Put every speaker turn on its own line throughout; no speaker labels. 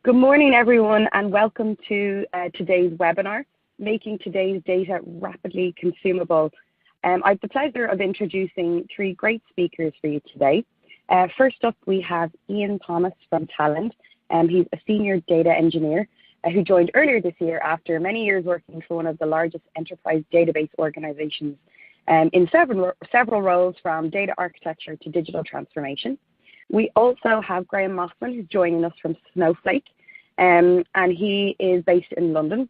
Good morning, everyone, and welcome to today's webinar, Making Today's Data Rapidly Consumable. I have the pleasure of introducing three great speakers for you today. First up, we have Ian Thomas from Talend. He's a senior data engineer who joined earlier this year after many years working for one of the largest enterprise database organizations in several roles from data architecture to digital transformation. We also have Graham Mossman, who's joining us from Snowflake, and he is based in London.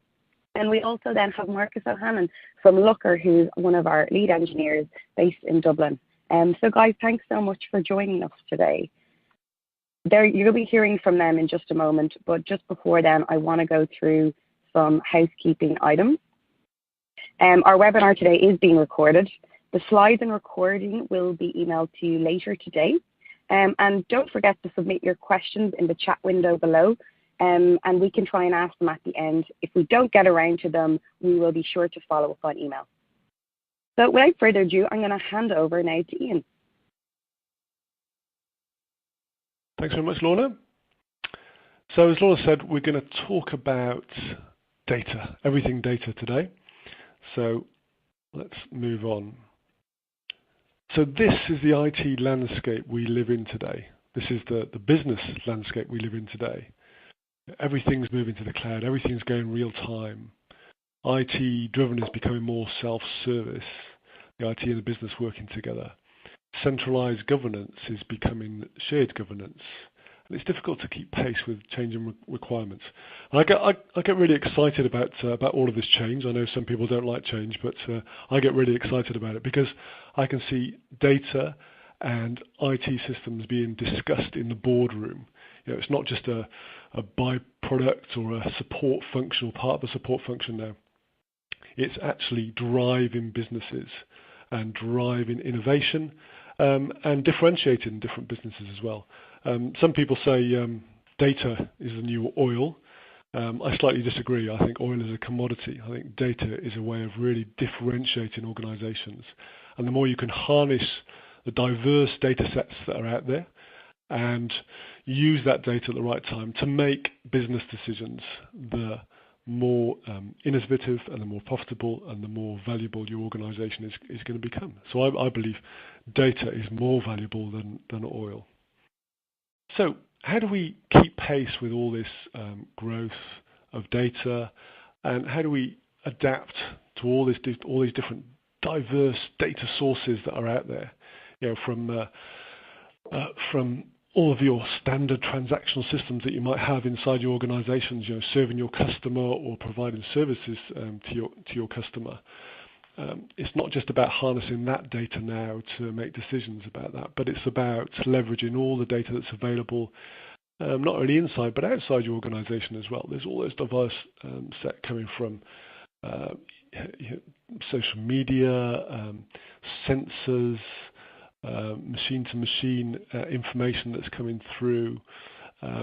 And we also then have Marcus O'Hanlon from Looker, who's one of our lead engineers based in Dublin. So guys, thanks so much for joining us today. You'll be hearing from them in just a moment, but just before then, I want to go through some housekeeping items. Our webinar today is being recorded. The slides and recording will be emailed to you later today. And don't forget to submit your questions in the chat window below, and we can try and ask them at the end. If we don't get around to them, we will be sure to follow up on email. So without further ado, I'm going to hand over now to Ian.
Thanks very much, Lorna. So as Lorna said, we're going to talk about data, everything data today. So let's move on. So this is the IT landscape we live in today. This is the business landscape we live in today. Everything's moving to the cloud. Everything's going real time. IT driven is becoming more self-service. The IT and the business working together. Centralized governance is becoming shared governance. And it's difficult to keep pace with changing requirements. And I get really excited about all of this change. I know some people don't like change, but I get really excited about it because I can see data and IT systems being discussed in the boardroom. You know, it's not just a byproduct or a support function or part of a support function now. It's actually driving businesses and driving innovation and differentiating different businesses as well. Some people say data is the new oil. I slightly disagree. I think oil is a commodity. I think data is a way of really differentiating organizations. And the more you can harness the diverse data sets that are out there and use that data at the right time to make business decisions, the more innovative and the more profitable and the more valuable your organization is going to become. So I believe data is more valuable than oil. So how do we keep pace with all this growth of data, and how do we adapt to all these different diverse data sources that are out there? You know, from all of your standard transactional systems that you might have inside your organizations, you know, serving your customer or providing services to your customer. It's not just about harnessing that data now to make decisions about that, but it's about leveraging all the data that's available, not only inside but outside your organization as well. There's all those diverse set coming from social media, sensors, machine-to-machine information that's coming through,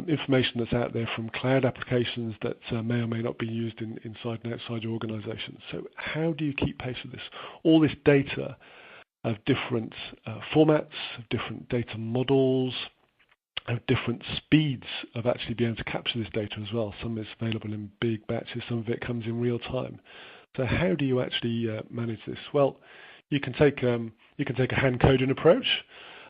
information that's out there from cloud applications that may or may not be used inside and outside your organization. So how do you keep pace with this? All this data of different formats, of different data models, of different speeds of actually being able to capture this data as well. Some is available in big batches, some of it comes in real time. So how do you actually manage this? Well, you can take a hand coding approach.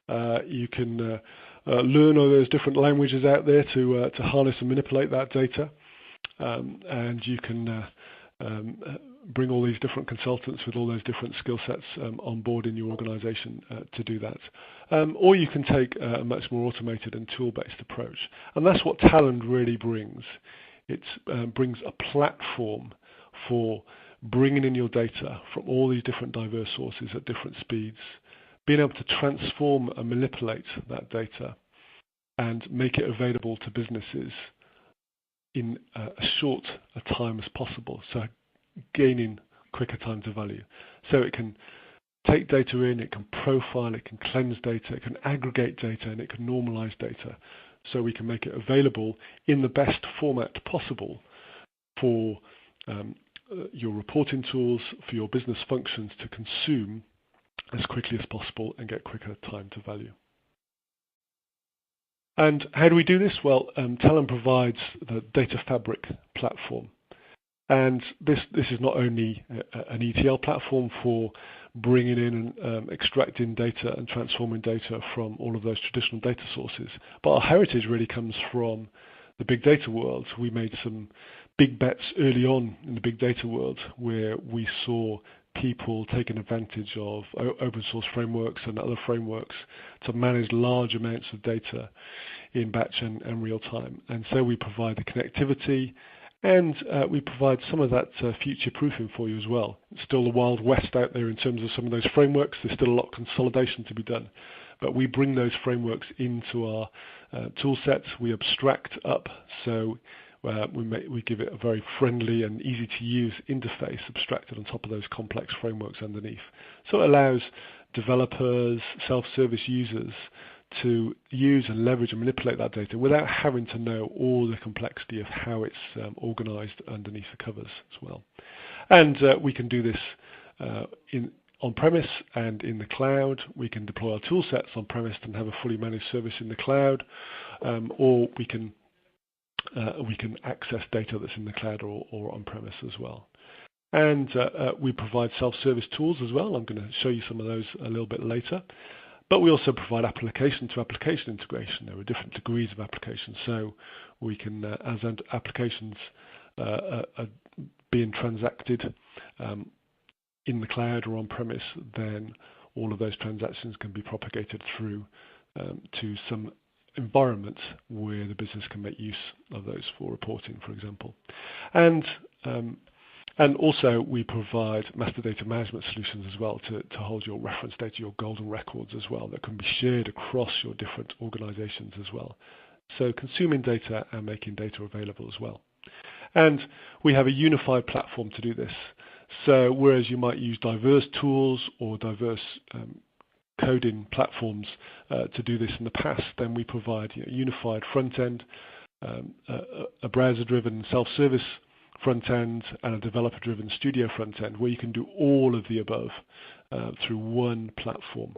You can learn all those different languages out there to harness and manipulate that data, and you can bring all these different consultants with all those different skill sets on board in your organization to do that. Or you can take a much more automated and tool-based approach. And that's what Talend really brings. It brings a platform for bringing in your data from all these different diverse sources at different speeds, being able to transform and manipulate that data and make it available to businesses in as short a time as possible, so gaining quicker time to value. So it can take data in, it can profile, it can cleanse data, it can aggregate data, and it can normalize data. So we can make it available in the best format possible for your reporting tools, for your business functions to consume as quickly as possible and get quicker time to value. And how do we do this? Well, Talend provides the data fabric platform. And this is not only an ETL platform for bringing in and extracting data and transforming data from all of those traditional data sources, but our heritage really comes from the big data world. We made some big bets early on in the big data world where we saw people taking advantage of open source frameworks and other frameworks to manage large amounts of data in batch and real time. And so we provide the connectivity, and we provide some of that future proofing for you as well. It's still the Wild West out there in terms of some of those frameworks. There's still a lot of consolidation to be done. But we bring those frameworks into our tool sets. We abstract up, so we give it a very friendly and easy to use interface abstracted on top of those complex frameworks underneath. So it allows developers, self-service users to use and leverage and manipulate that data without having to know all the complexity of how it's organized underneath the covers as well. And we can do this on-premise and in the cloud. We can deploy our tool sets on-premise and have a fully managed service in the cloud, or we can access data that's in the cloud or on-premise as well. And we provide self-service tools as well. I'm going to show you some of those a little bit later. But we also provide application-to-application integration. There are different degrees of application. So we can, as applications are being transacted in the cloud or on-premise, then all of those transactions can be propagated through to some environment where the business can make use of those for reporting, for example. And also we provide master data management solutions as well to hold your reference data, your golden records as well, that can be shared across your different organizations as well. So consuming data and making data available as well. And we have a unified platform to do this. So whereas you might use diverse tools or diverse coding platforms to do this in the past, then we provide a unified front end, a browser-driven self-service front end, and a developer-driven studio front end, where you can do all of the above through one platform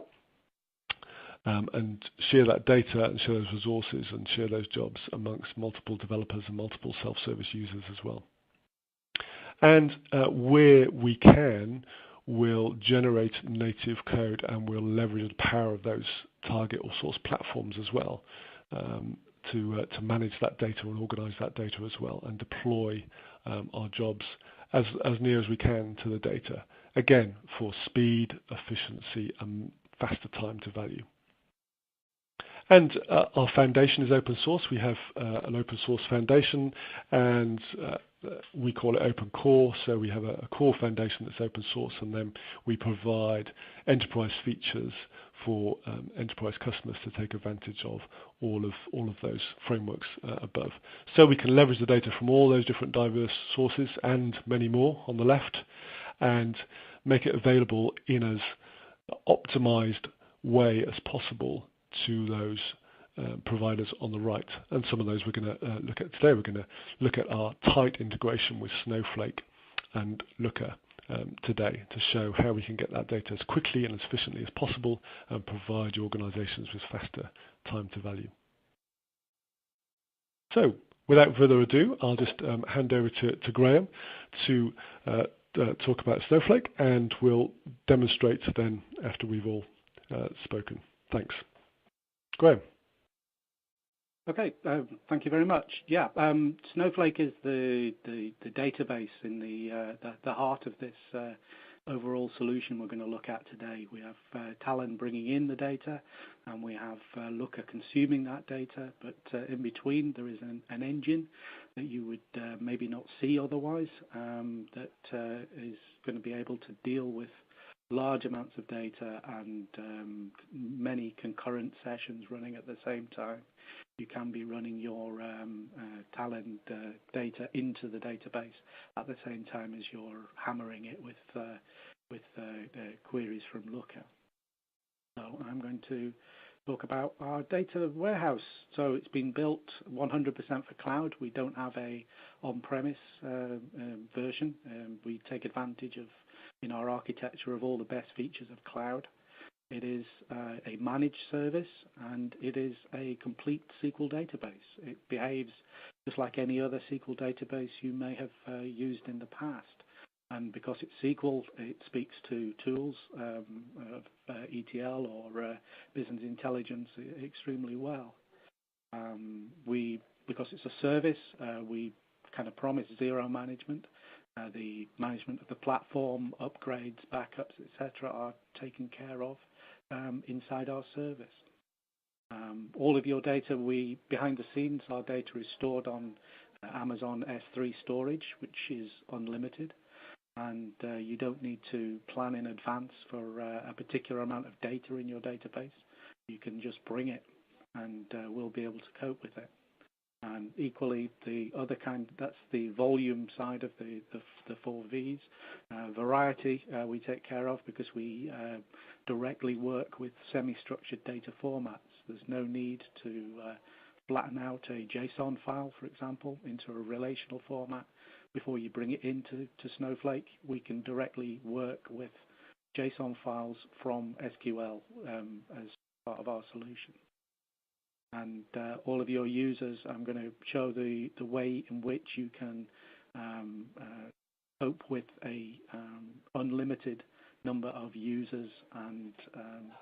and share that data and share those resources and share those jobs amongst multiple developers and multiple self-service users as well. And where we can, we'll generate native code and we'll leverage the power of those target or source platforms as well to manage that data and organize that data as well and deploy our jobs as near as we can to the data. Again, for speed, efficiency, and faster time to value. And our foundation is open source. We have an open source foundation, and we call it open core. So we have a core foundation that's open source, and then we provide enterprise features for enterprise customers to take advantage of all of those frameworks above. So we can leverage the data from all those different diverse sources and many more on the left, and make it available in as optimized way as possible to those providers on the right. And some of those we're going to look at today. We're going to look at our tight integration with Snowflake and Looker today to show how we can get that data as quickly and as efficiently as possible and provide your organizations with faster time to value. So without further ado, I'll just hand over to Graham to talk about Snowflake, and we'll demonstrate then after we've all spoken. Thanks. Graham.
Okay, thank you very much. Yeah, Snowflake is the database in the heart of this overall solution we're going to look at today. We have Talend bringing in the data, and we have Looker consuming that data, but in between there is an engine that you would maybe not see otherwise, that is going to be able to deal with large amounts of data and many concurrent sessions running at the same time. You can be running your Talend data into the database at the same time as you're hammering it with queries from Looker. So I'm going to talk about our data warehouse. So it's been built 100% for cloud. We don't have a on-premise version. We take advantage of, in our architecture, of all the best features of cloud. It is a managed service, and it is a complete SQL database. It behaves just like any other SQL database you may have used in the past. And because it's SQL, it speaks to tools of ETL or business intelligence extremely well. Because it's a service, we kind of promise zero management. The management of the platform, upgrades, backups, etc., are taken care of inside our service. All of your data, behind the scenes, our data is stored on Amazon S3 storage, which is unlimited, and you don't need to plan in advance for a particular amount of data in your database. You can just bring it, and we'll be able to cope with it. And equally, the other kind, that's the volume side of the four Vs. Variety we take care of because we directly work with semi-structured data formats. There's no need to flatten out a JSON file, for example, into a relational format before you bring it into Snowflake. We can directly work with JSON files from SQL as part of our solution. And all of your users, I'm going to show the way in which you can cope with a unlimited number of users and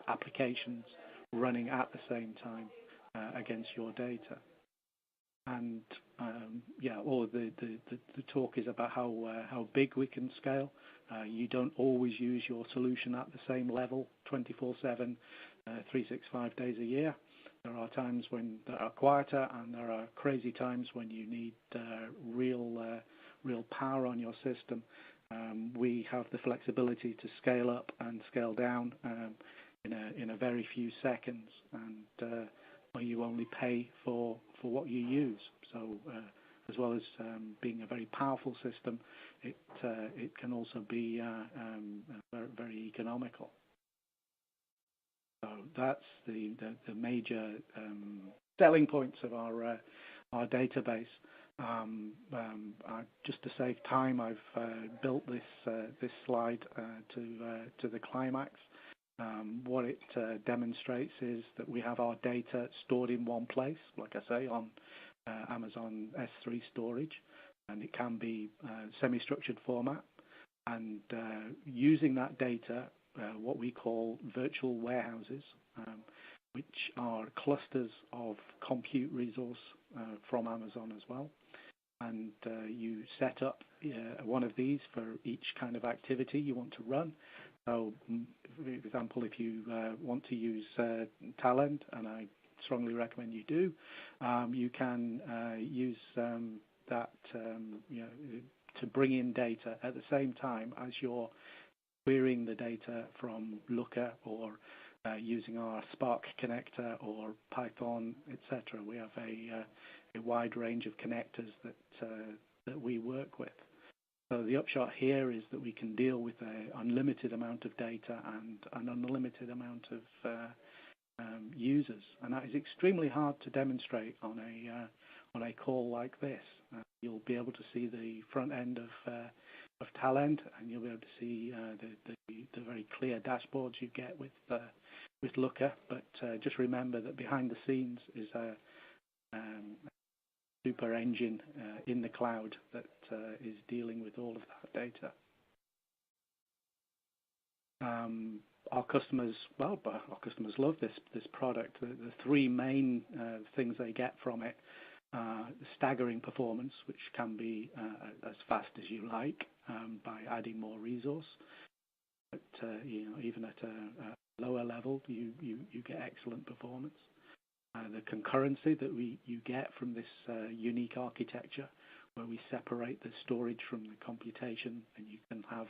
applications running at the same time against your data. And all of the talk is about how big we can scale. You don't always use your solution at the same level, 24/7, 365 days a year. There are times when they are quieter, and there are crazy times when you need real power on your system. We have the flexibility to scale up and scale down in a very few seconds, and where you only pay for what you use. So as well as being a very powerful system, it can also be very economical. So that's the major selling points of our database. Just to save time, I've built this slide to the climax. What it demonstrates is that we have our data stored in one place, like I say, on Amazon S3 storage, and it can be semi-structured format. And using that data, what we call virtual warehouses, which are clusters of compute resource from Amazon as well. And you set up one of these for each kind of activity you want to run. So, for example, if you want to use Talend, and I strongly recommend you do, you can use that to bring in data at the same time as you're querying the data from Looker or using our Spark connector or Python, etc. We have a wide range of connectors that we work with. So the upshot here is that we can deal with an unlimited amount of data and an unlimited amount of users, and that is extremely hard to demonstrate on a call like this. You'll be able to see the front end of Talend, and you'll be able to see the very clear dashboards you get with Looker. But just remember that behind the scenes is a super engine in the cloud that is dealing with all of that data. Our customers love this product. The three main things they get from it: the staggering performance, which can be as fast as you like by adding more resource. But even at a lower level, you get excellent performance. The concurrency that you get from this unique architecture, where we separate the storage from the computation, and you can have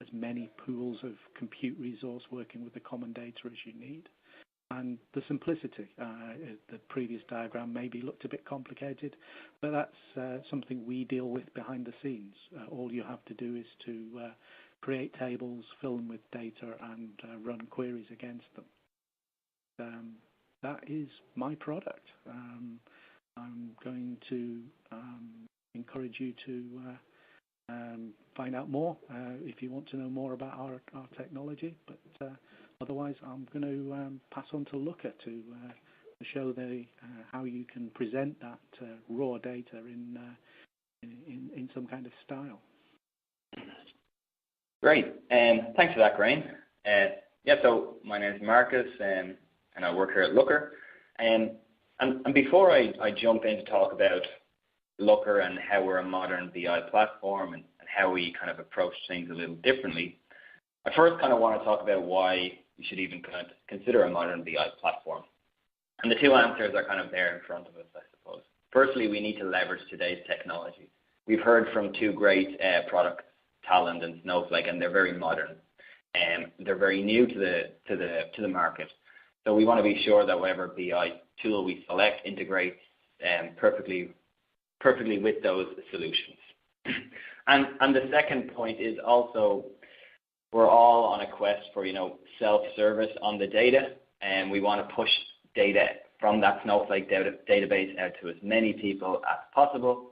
as many pools of compute resource working with the common data as you need. And the simplicity. The previous diagram maybe looked a bit complicated, but that's something we deal with behind the scenes. All you have to do is to create tables, fill them with data, and run queries against them. That is my product. I'm going to encourage you to find out more if you want to know more about our technology. But otherwise, I'm going to pass on to Looker to show how you can present that raw data in some kind of style.
Great, thanks for that, Graham. So my name is Marcus, and I work here at Looker. And before I jump in to talk about Looker and how we're a modern BI platform and how we kind of approach things a little differently, I first kind of want to talk about why you should even kind of consider a modern BI platform. And the two answers are kind of there in front of us, I suppose. Firstly, we need to leverage today's technology. We've heard from two great products, Talend and Snowflake, and they're very modern. They're very new to the market. So we want to be sure that whatever BI tool we select integrates perfectly with those solutions. And the second point is also we're all on a quest for self-service on the data, and we want to push data from that Snowflake database out to as many people as possible,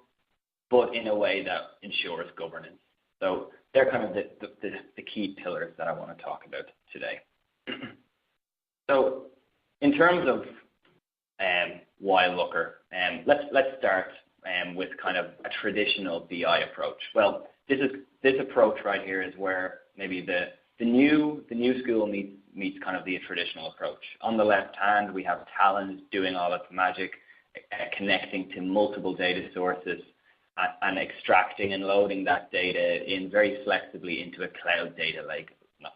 but in a way that ensures governance. So they're kind of the key pillars that I want to talk about today. So in terms of why Looker, let's start with kind of a traditional BI approach. Well, this approach right here is where maybe the new school meets kind of the traditional approach. On the left hand, we have Talend doing all its magic, connecting to multiple data sources and extracting and loading that data in very flexibly into a cloud data lake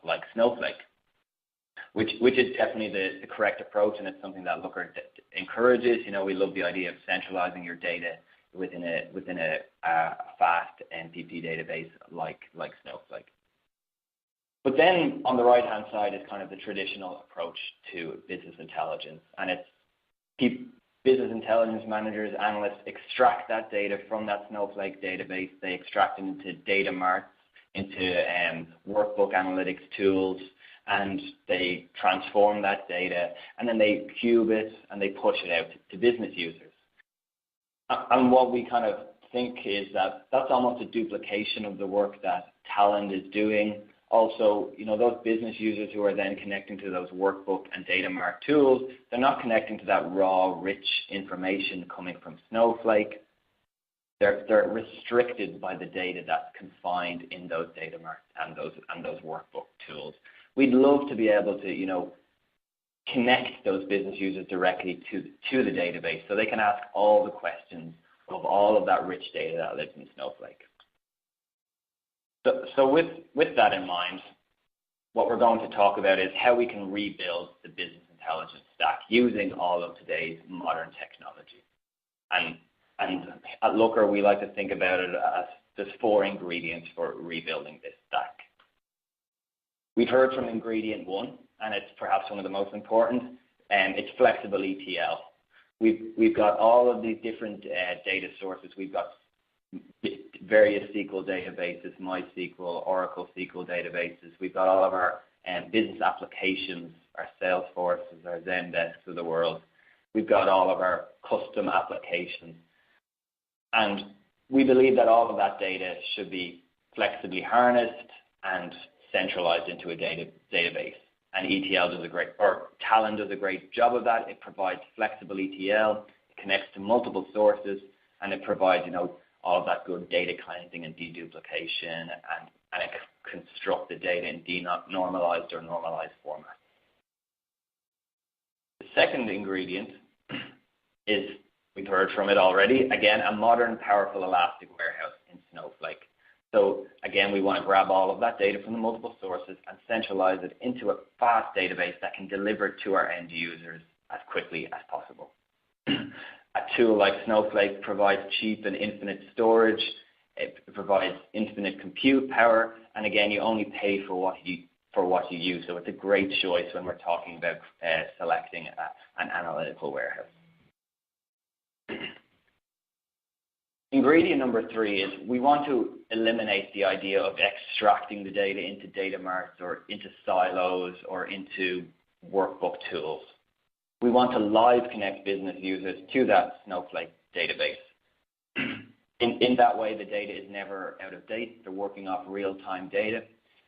like Snowflake, which is definitely the correct approach, and it's something that Looker encourages. We love the idea of centralizing your data within a fast MPP database like Snowflake. But then on the right-hand side is kind of the traditional approach to business intelligence, and it's business intelligence managers, analysts extract that data from that Snowflake database. They extract it into data marts, into workbook analytics tools, and they transform that data, and then they cube it and they push it out to business users. And what we kind of think is that that's almost a duplication of the work that Talend is doing. Also, those business users who are then connecting to those workbook and data mart tools, they're not connecting to that raw, rich information coming from Snowflake. They're restricted by the data that's confined in those data marts and those workbook tools. We'd love to be able to, connect those business users directly to the database so they can ask all the questions of all of that rich data that lives in Snowflake. So with that in mind, what we're going to talk about is how we can rebuild the business intelligence stack using all of today's modern technology. And at Looker, we like to think about it as there's 4 ingredients for rebuilding this stack. We've heard from ingredient 1, and it's perhaps one of the most important, and it's flexible ETL. We've got all of these different data sources. We've got various SQL databases, MySQL, Oracle SQL databases. We've got all of our business applications, our Salesforces, our Zendesks of the world. We've got all of our custom applications. And we believe that all of that data should be flexibly harnessed and centralized into a database. And Talend does a great job of that. It provides flexible ETL, it connects to multiple sources, and it provides, all of that good data cleansing and deduplication, and it construct the data in denormalized or normalized format. The second ingredient is, we've heard from it already, again, a modern, powerful elastic warehouse in Snowflake. So again, we want to grab all of that data from the multiple sources and centralize it into a fast database that can deliver to our end users as quickly as possible. A tool like Snowflake provides cheap and infinite storage. It provides infinite compute power, and again, you only pay for what you use. So it's a great choice when we're talking about selecting an analytical warehouse. Ingredient number 3 is we want to eliminate the idea of extracting the data into data marts or into silos or into workbook tools. We want to live connect business users to that Snowflake database. In that way, the data is never out of date. They're working off real-time data.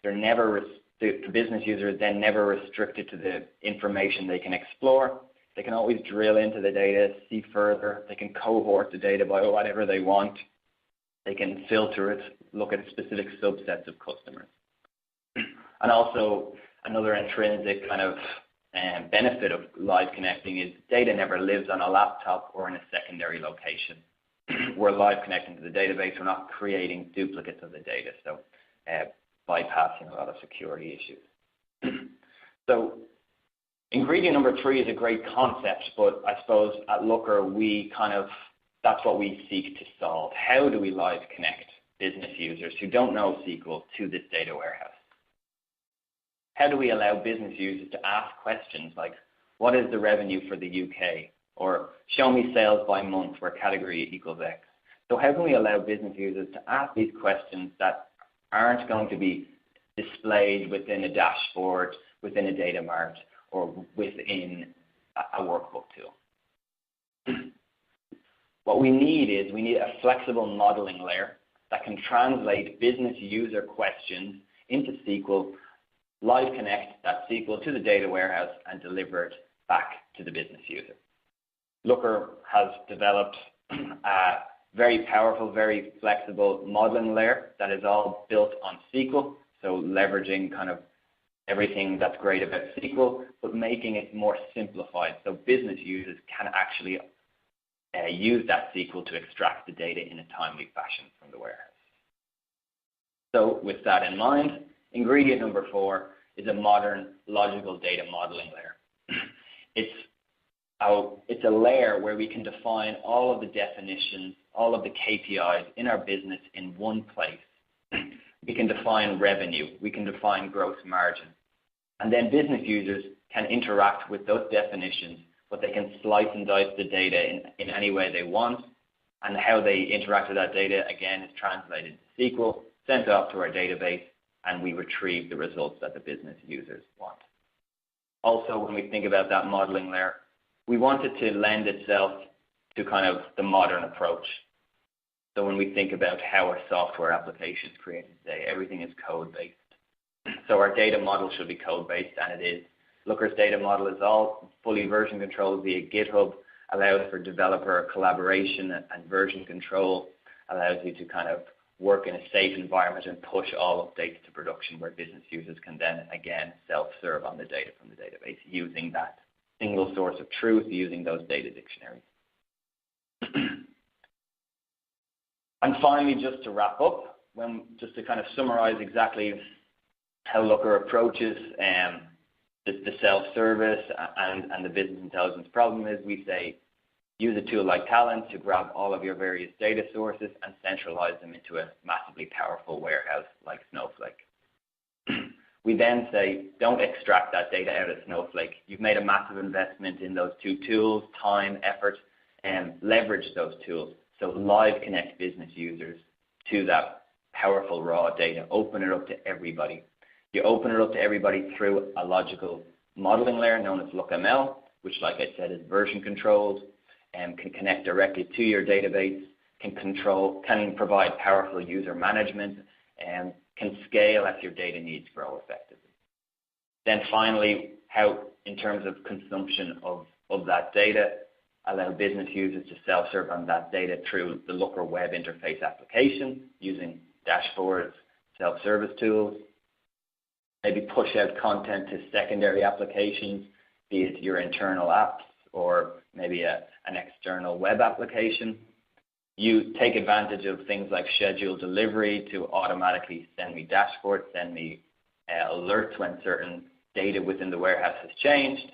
They're never The business user is then never restricted to the information they can explore. They can always drill into the data, see further. They can cohort the data by whatever they want. They can filter it, look at specific subsets of customers. And also, another intrinsic kind of benefit of live connecting is data never lives on a laptop or in a secondary location. We're live connecting to the database. We're not creating duplicates of the data, so bypassing a lot of security issues. So ingredient number 3 is a great concept, but I suppose at Looker, that's what we seek to solve. How do we live connect business users who don't know SQL to this data warehouse? How do we allow business users to ask questions like, what is the revenue for the UK? Or show me sales by month where category equals X. So how can we allow business users to ask these questions that aren't going to be displayed within a dashboard, within a data mart, or within a workbook tool? What we need is a flexible modeling layer that can translate business user questions into SQL, live connect that SQL to the data warehouse, and deliver it back to the business user. Looker has developed a very powerful, very flexible modeling layer that is all built on SQL, so leveraging kind of everything that's great about SQL, but making it more simplified so business users can actually use that SQL to extract the data in a timely fashion from the warehouse. So with that in mind, ingredient number 4 is a modern logical data modeling layer. It's a layer where we can define all of the definitions, all of the KPIs in our business in one place. We can define revenue, we can define gross margin, and then business users can interact with those definitions, but they can slice and dice the data in any way they want, and how they interact with that data, again, is translated to SQL, sent off to our database, and we retrieve the results that the business users want. Also, when we think about that modeling layer, we want it to lend itself to kind of the modern approach. So when we think about how our software application is created today, everything is code-based. So our data model should be code-based, and it is. Looker's data model is all fully version controlled via GitHub, allows for developer collaboration and version control, allows you to kind of work in a safe environment and push all updates to production where business users can then, again, self-serve on the data from the database using that single source of truth, using those data dictionaries. And finally, just to wrap up, just to kind of summarize exactly how Looker approaches the self-service and the business intelligence problem is, we say, use a tool like Talend to grab all of your various data sources and centralize them into a massively powerful warehouse like Snowflake. We then say, don't extract that data out of Snowflake. You've made a massive investment in those 2 tools, time, effort, and leverage those tools. So live connect business users to that powerful raw data. Open it up to everybody. You open it up to everybody through a logical modeling layer known as LookML, which, like I said, is version controlled and can connect directly to your database, can provide powerful user management, and can scale as your data needs grow effectively. Then finally, how, in terms of consumption of that data, allow business users to self-serve on that data through the Looker web interface application using dashboards, self-service tools, maybe push out content to secondary applications, be it your internal apps or maybe an external web application. You take advantage of things like scheduled delivery to automatically send me dashboards, send me alerts when certain data within the warehouse has changed.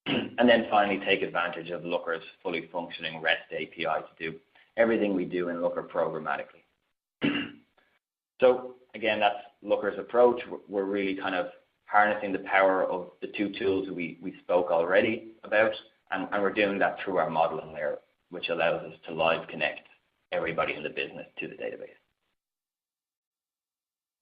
And then finally, take advantage of Looker's fully functioning REST API to do everything we do in Looker programmatically. So again, that's Looker's approach. We're really kind of harnessing the power of the 2 tools we spoke already about, and we're doing that through our modeling layer, which allows us to live connect everybody in the business to the database.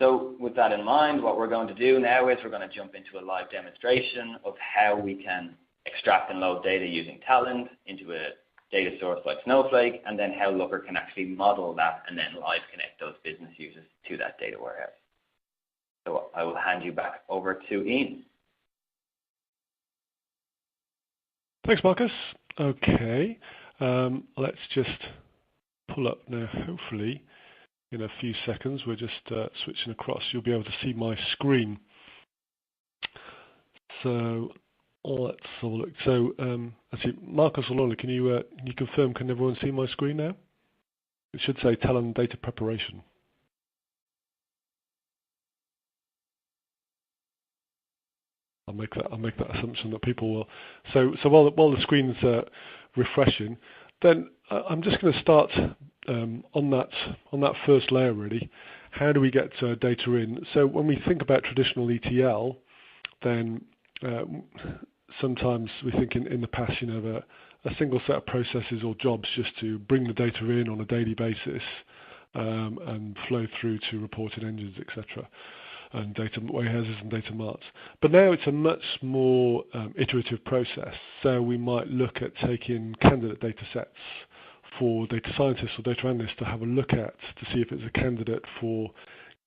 So with that in mind, what we're going to do now is we're going to jump into a live demonstration of how we can extract and load data using Talend into a data source like Snowflake, and then how Looker can actually model that and then live connect those business users to that data warehouse. So I will hand you back over to Ian.
Thanks, Marcus. Okay, let's just pull up now. Hopefully, in a few seconds, we're just switching across. You'll be able to see my screen. So let's have a look. So, actually, Marcus or Lola, can you confirm? Can everyone see my screen now? It should say Talend Data Preparation. I'll make that assumption that people will. So while the screen's refreshing, then I'm just going to start on that first layer really. How do we get data in? So when we think about traditional ETL, then sometimes we think in the past, a single set of processes or jobs just to bring the data in on a daily basis and flow through to reporting engines, etc. and data warehouses and data marts. But now it's a much more iterative process. So we might look at taking candidate data sets for data scientists or data analysts to have a look at to see if it's a candidate for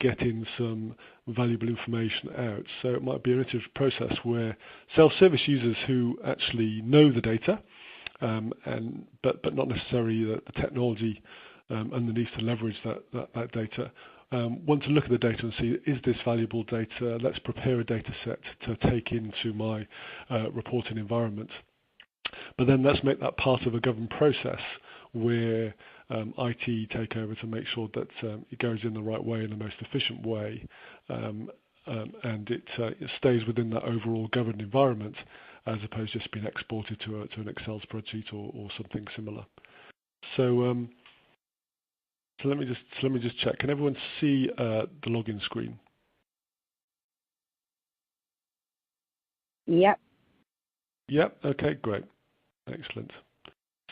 getting some valuable information out. So it might be an iterative process where self-service users who actually know the data, but not necessarily the technology underneath to leverage that data, want to look at the data and see, is this valuable data? Let's prepare a data set to take into my reporting environment. But then let's make that part of a governed process where IT take over to make sure that it goes in the right way, in the most efficient way, and it stays within that overall governed environment, as opposed to just being exported to an Excel spreadsheet or something similar. So let me just check. Can everyone see the login screen?
Yep.
Yep. Okay. Great. Excellent.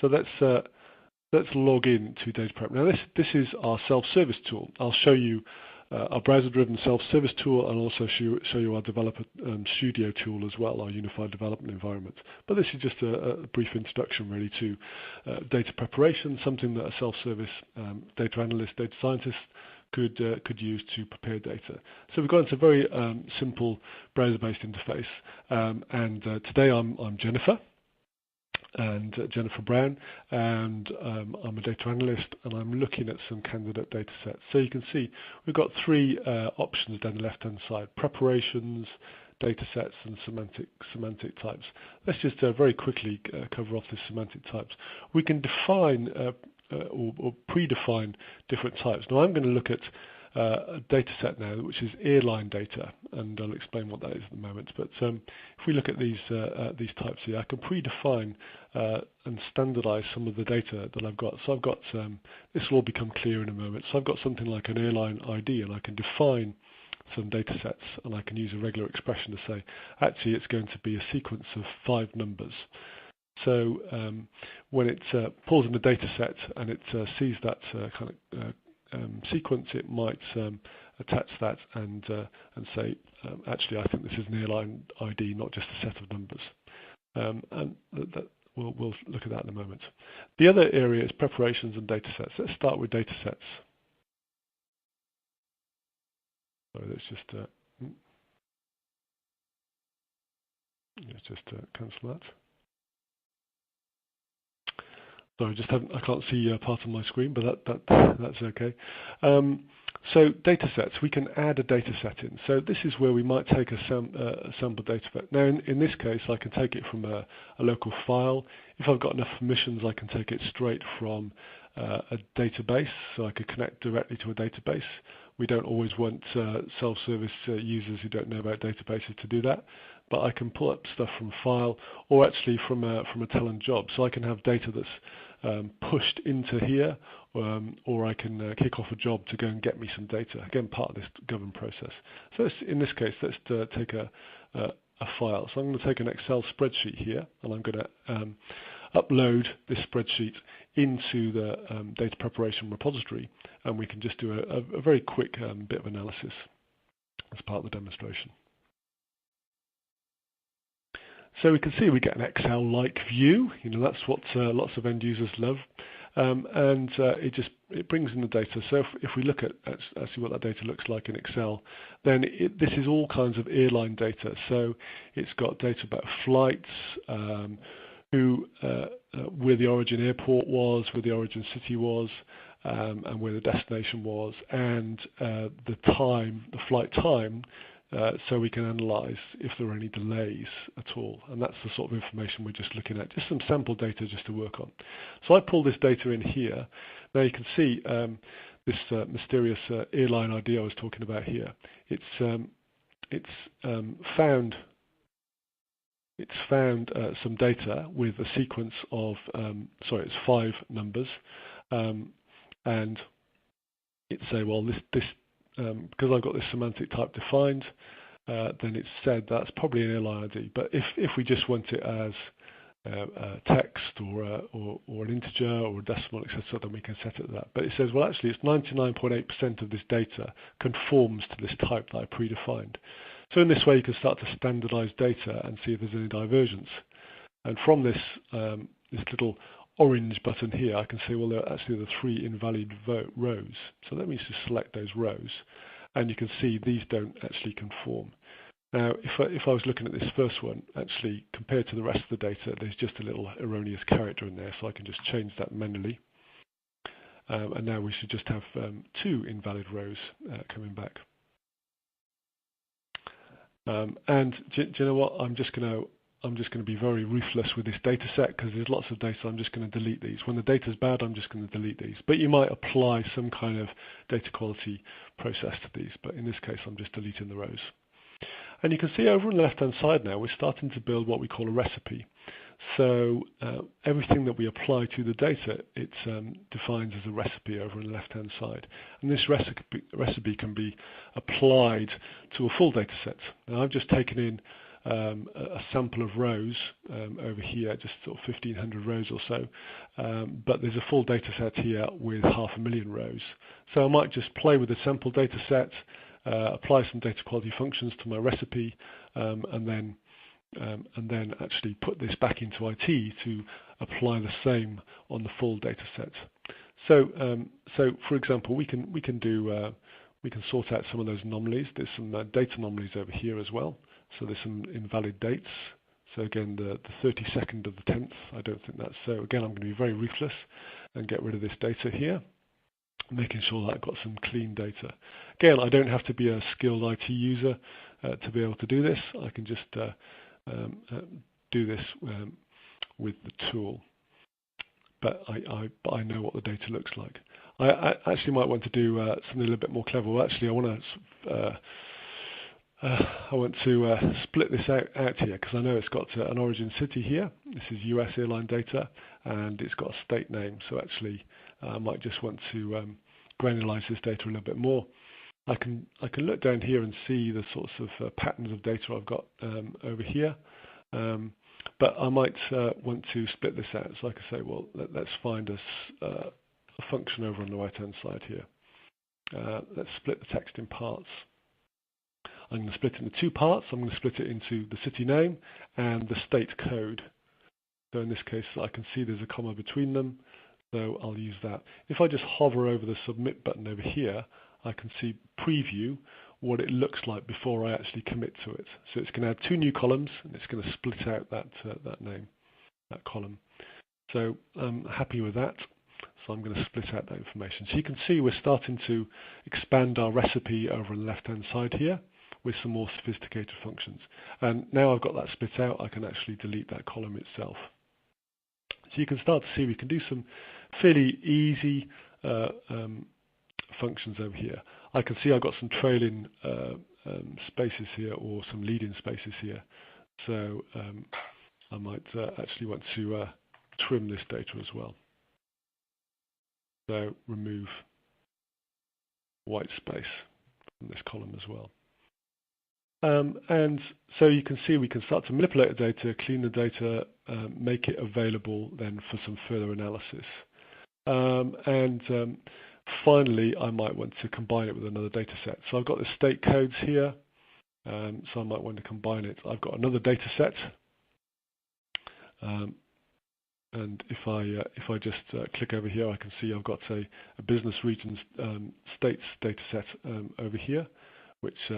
So let's log in to Data Prep. Now this is our self-service tool. I'll show you our browser-driven self-service tool, and also show you our Developer Studio tool as well, our unified development environment. But this is just a brief introduction really to data preparation, something that a self-service data analyst, data scientist could use to prepare data. So we've got into a very simple browser-based interface, and today I'm Jennifer. And Jennifer Brown, and I'm a data analyst, and I'm looking at some candidate data sets. So you can see we've got three options down the left-hand side: preparations, data sets, and semantic types. Let's just very quickly cover off the semantic types. We can define or predefine different types. Now I'm going to look at a data set now, which is airline data, and I'll explain what that is in a moment. But if we look at these types here, I can predefine and standardize some of the data that I've got. So I've got, this will all become clear in a moment. So I've got something like an airline ID, and I can define some data sets, and I can use a regular expression to say, actually it's going to be a sequence of 5 numbers. So when it pulls in the data set and it sees that kind of sequence, it might attach that and say, actually, I think this is an airline ID, not just a set of numbers. And we'll look at that in a moment. The other area is preparations and data sets. Let's start with data sets. So let's just cancel that. Sorry, I can't see part of my screen, but that's okay. So data sets, we can add a data set in. So this is where we might take a sample data set. Now in this case, I can take it from a local file. If I've got enough permissions, I can take it straight from a database, so I could connect directly to a database. We don't always want self-service users who don't know about databases to do that, but I can pull up stuff from file, or actually from a Talend job. So I can have data that's pushed into here, or I can kick off a job to go and get me some data. Again, part of this governed process. So in this case, let's take a file. So I'm going to take an Excel spreadsheet here, and I'm going to upload this spreadsheet into the data preparation repository, and we can just do a very quick bit of analysis as part of the demonstration. So we can see we get an Excel-like view. That's what lots of end users love. It brings in the data. So if we look at actually what that data looks like in Excel, then this is all kinds of airline data. So it's got data about flights, where the origin airport was, where the origin city was, and where the destination was, and the flight time, so we can analyze if there are any delays at all. And that's the sort of information we're just looking at, just some sample data just to work on. So I pull this data in here. Now you can see this mysterious airline ID I was talking about here. It's found some data with a sequence of, it's 5 numbers, and it say, well, this because I've got this semantic type defined, then it's said that's probably an airline ID. But if we just want it as text or an integer or a decimal, etc., then we can set it to that. But it says, well, actually, it's 99.8% of this data conforms to this type that I predefined. So in this way, you can start to standardize data and see if there's any divergence. And from this little orange button here, I can see, well, there are actually the 3 invalid rows. So let me just select those rows, and you can see these don't actually conform. Now, if I was looking at this first one, actually, compared to the rest of the data, there's just a little erroneous character in there, so I can just change that manually. And now we should just have 2 invalid rows coming back. And do you know what? I'm just going to be very ruthless with this data set, because there's lots of data. I'm just going to delete these. When the data's bad, I'm just going to delete these. But you might apply some kind of data quality process to these. But in this case, I'm just deleting the rows. And you can see over on the left-hand side now, we're starting to build what we call a recipe. So everything that we apply to the data, it defines as a recipe over on the left-hand side. And this recipe can be applied to a full data set. Now, I've just taken in a sample of rows over here, just sort of 1,500 rows or so. But there's a full data set here with 500,000 rows. So I might just play with the sample data set, apply some data quality functions to my recipe, and then actually put this back into IT to apply the same on the full data set. So for example, we can sort out some of those anomalies. There's some data anomalies over here as well. So there's some invalid dates. So again, the 32nd of the 10th, I don't think that's so. Again, I'm going to be very ruthless and get rid of this data here, making sure that I've got some clean data. Again, I don't have to be a skilled IT user to be able to do this. I can just do this with the tool. But I know what the data looks like. I actually might want to do something a little bit more clever. Well, actually, I want to split this out here, because I know it's got an origin city here. This is US airline data, and it's got a state name. So actually, I might just want to granularize this data a little bit more. I can look down here and see the sorts of patterns of data I've got over here. But I might want to split this out. So I can say, well, let's find a function over on the right-hand side here. Let's split the text in parts. I'm going to split it into 2 parts. I'm going to split it into the city name and the state code. So in this case, I can see there's a comma between them, so I'll use that. If I just hover over the submit button over here, I can see preview what it looks like before I actually commit to it. So it's going to add 2 new columns, and it's going to split out that name, that column. So I'm happy with that. So I'm going to split out that information. So you can see we're starting to expand our recipe over on the left-hand side here with some more sophisticated functions. And now I've got that split out, I can actually delete that column itself. So you can start to see we can do some fairly easy functions over here. I can see I've got some trailing spaces here, or some leading spaces here. So I might actually want to trim this data as well. So remove white space from this column as well. And so you can see we can start to manipulate the data, clean the data, make it available then for some further analysis. Finally, I might want to combine it with another data set. So I've got the state codes here, so I might want to combine it. I've got another data set. and if I just click over here, I can see I've got a business regions states data set over here, which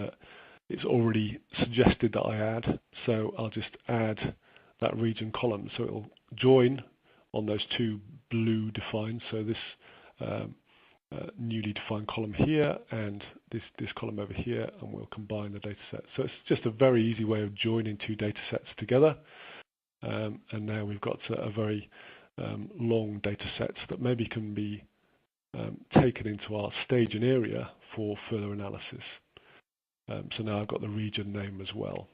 it's already suggested that I add. So I'll just add that region column. So it'll join on those two blue defined. So this newly defined column here and this column over here, and we'll combine the data set. So it's just a very easy way of joining two data sets together. And now we've got a very long data set that maybe can be taken into our staging area for further analysis. So now I've got the region name as well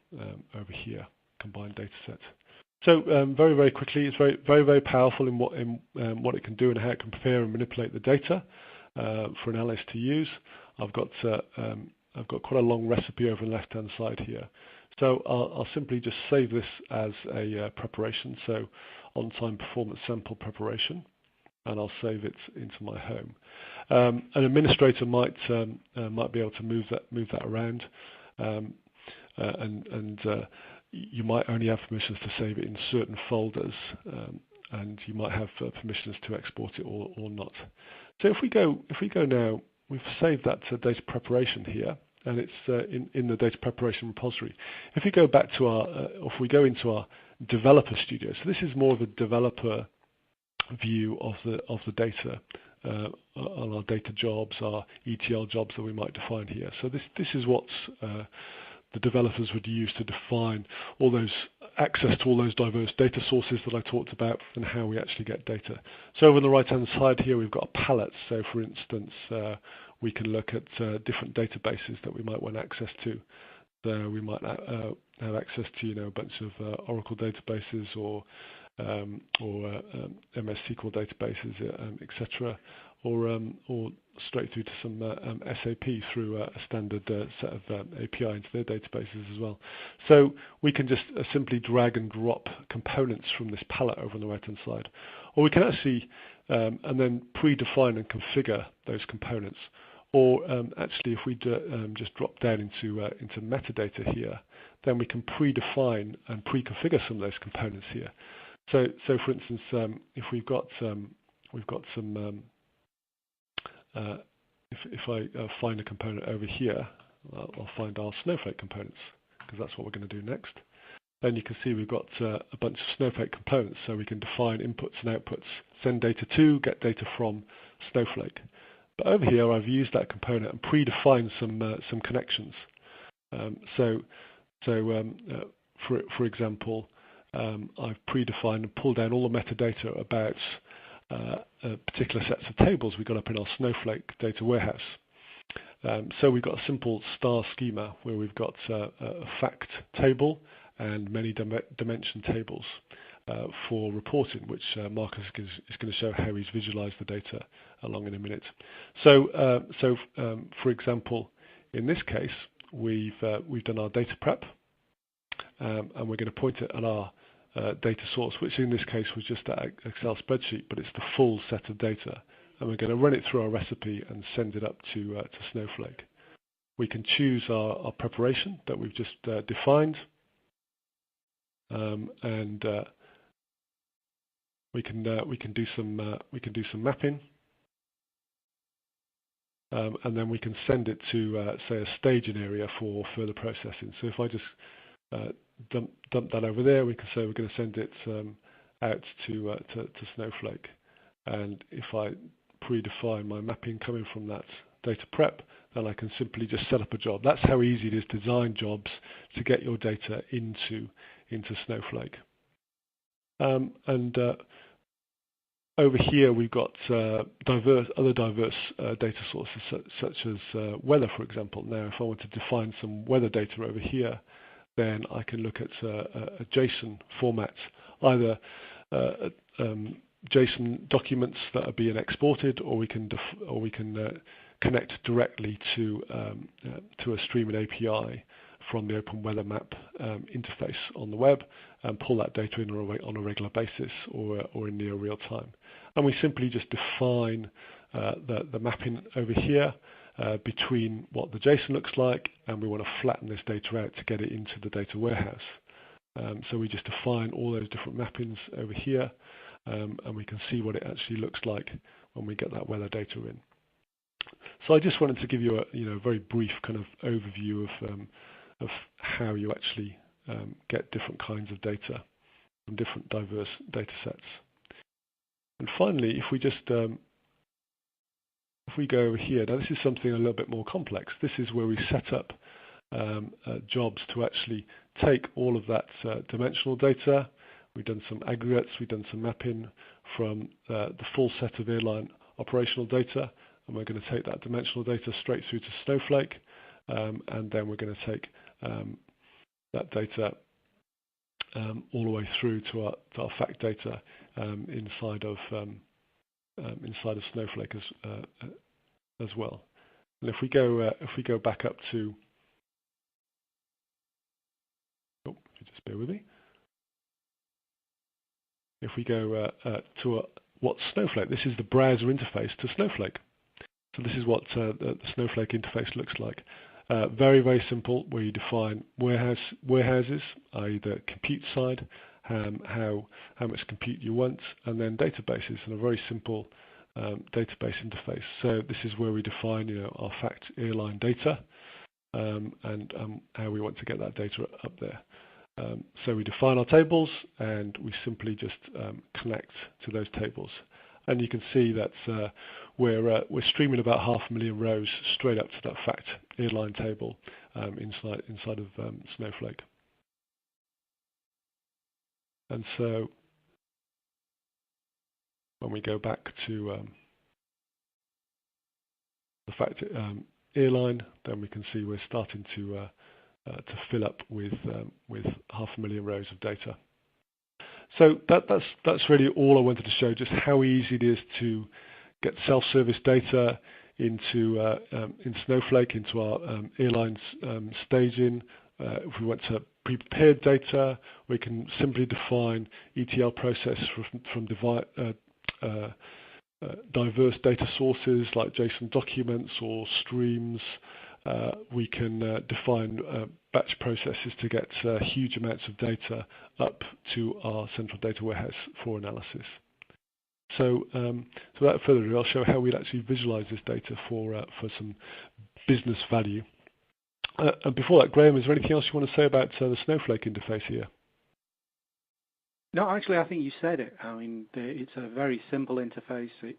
over here, combined data set. So very, very quickly, it's very, very, very powerful in what it can do and how it can prepare and manipulate the data for an analyst to use. I've got quite a long recipe over the left-hand side here. So I'll simply just save this as a preparation. So on-time performance sample preparation, and I'll save it into my home. An administrator might be able to move that around, and you might only have permissions to save it in certain folders, and you might have permissions to export it or not. So if we go now, we've saved that data preparation here, and it's in the data preparation repository. If we go back to if we go into our developer studio, so this is more of a developer view of the data on our data jobs, our ETL jobs that we might define here. So this is what the developers would use to define all those access to all those diverse data sources that I talked about and how we actually get data. So over on the right hand side here we've got a palette. So for instance, we can look at different databases that we might want access to. So we might have access to a bunch of Oracle databases or MS SQL databases, etc., or straight through to some SAP through a standard set of API into their databases as well. So we can just simply drag and drop components from this palette over on the right hand side, or we can actually and then predefine and configure those components. Or actually, if we just drop down into metadata here, then we can predefine and pre-configure some of those components here. So for instance, if we've got some if I find a component over here, I'll find our Snowflake components, because that's what we're going to do next. Then you can see we've got a bunch of Snowflake components, so we can define inputs and outputs, send data to, get data from Snowflake. But over here, I've used that component and predefined some connections. For example, I've predefined and pulled down all the metadata about particular sets of tables we got up in our Snowflake data warehouse. So we've got a simple star schema where we've got a fact table and many dimension tables for reporting, which Marcus is going to show how he's visualized the data along in a minute. So for example, in this case, we've done our data prep, and we're going to point it at our data source, which in this case was just that Excel spreadsheet, but it's the full set of data, and we're going to run it through our recipe and send it up to Snowflake. We can choose our preparation that we've just defined, and we can do some mapping, and then we can send it to say a staging area for further processing. So if I just dump that over there, we can say we're going to send it out to Snowflake, and if I predefine my mapping coming from that data prep, then I can simply just set up a job. That's how easy it is to design jobs to get your data into Snowflake. And over here we've got other diverse data sources such as weather, for example. Now, if I want to define some weather data over here, then I can look at a JSON format, either JSON documents that are being exported, or we can connect directly to a streaming API from the Open Weather Map interface on the web and pull that data in on a regular basis or in near real time. And we simply just define the mapping over here between what the JSON looks like, and we want to flatten this data out to get it into the data warehouse. So we just define all those different mappings over here, and we can see what it actually looks like when we get that weather data in. So I just wanted to give you a very brief kind of overview of how you actually get different kinds of data from different diverse data sets. And finally, if we just if we go over here, now this is something a little bit more complex. This is where we set up jobs to actually take all of that dimensional data. We've done some aggregates, we've done some mapping from the full set of airline operational data, and we're going to take that dimensional data straight through to Snowflake, and then we're going to take that data all the way through to our fact data inside of Snowflake as well. And if we go back up to, just bear with me. If we go to what's Snowflake, this is the browser interface to Snowflake. So this is what the Snowflake interface looks like. Very, very simple, where you define warehouses, i.e. the compute side, how much compute you want, and then databases, and a very simple database interface. So this is where we define our fact airline data and how we want to get that data up there. So we define our tables, and we simply just connect to those tables. And you can see that we're streaming about 500,000 rows straight up to that fact airline table inside of Snowflake. And so when we go back to the fact airline, then we can see we're starting to fill up with 500,000 rows of data. So that's really all I wanted to show, just how easy it is to get self-service data into in Snowflake, into our airlines staging. If we want to pre-prepared data, we can simply define ETL process from diverse data sources like JSON documents or streams. We can define batch processes to get huge amounts of data up to our central data warehouse for analysis. So without further ado, I'll show how we'd actually visualize this data for some business value. And before that, Graham, is there anything else you want to say about the Snowflake interface here?
No, actually, I think you said it. I mean, it's a very simple interface. It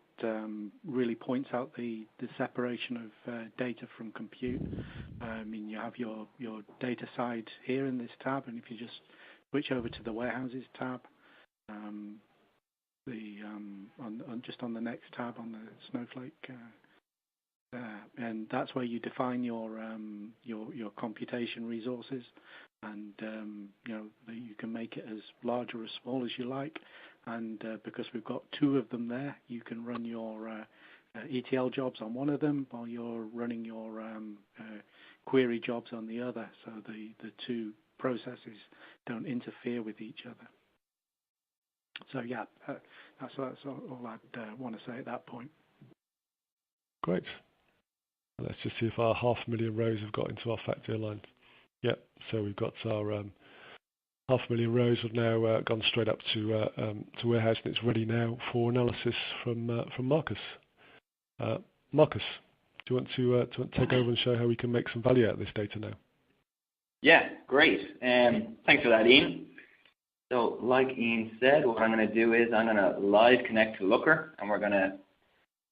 really points out the separation of data from compute. I mean, you have your data side here in this tab, and if you just switch over to the warehouses tab, just on the next tab on the Snowflake, and that's where you define your computation resources. And you can make it as large or as small as you like, and because we've got two of them there, you can run your ETL jobs on one of them while you're running your query jobs on the other, so the two processes don't interfere with each other. So yeah, that's all I'd want to say at that point.
Great. Let's just see if our 500,000 rows have got into our fact airline. Yep, so we've got our 500,000 rows have now gone straight up to warehouse, and it's ready now for analysis from Marcus. Marcus, do you want to take over and show how we can make some value out of this data now?
Yeah, great. Thanks for that, Ian. So like Ian said, what I'm going to do is I'm going to live connect to Looker, and we're going to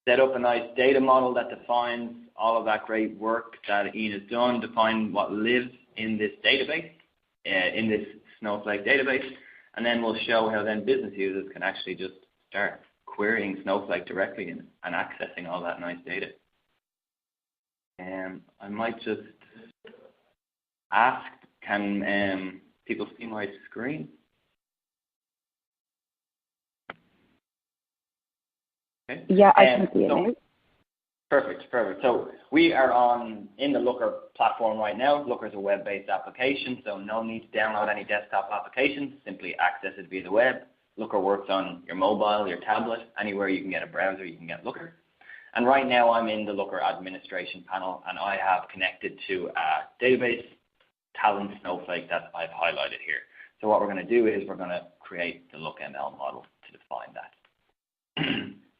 set up a nice data model that defines all of that great work that Ian has done, define what lives in this database, in this Snowflake database, and then we'll show how then business users can actually just start querying Snowflake directly and accessing all that nice data. And I might just ask, can people see my screen? Okay.
Yeah, I can see it now.
Perfect. So we are in the Looker platform right now. Looker is a web-based application, so no need to download any desktop applications. Simply access it via the web. Looker works on your mobile, your tablet, anywhere you can get a browser, you can get Looker. And right now I'm in the Looker administration panel, and I have connected to a database, Talend Snowflake, that I've highlighted here. So what we're going to do is we're going to create the LookML model to define that.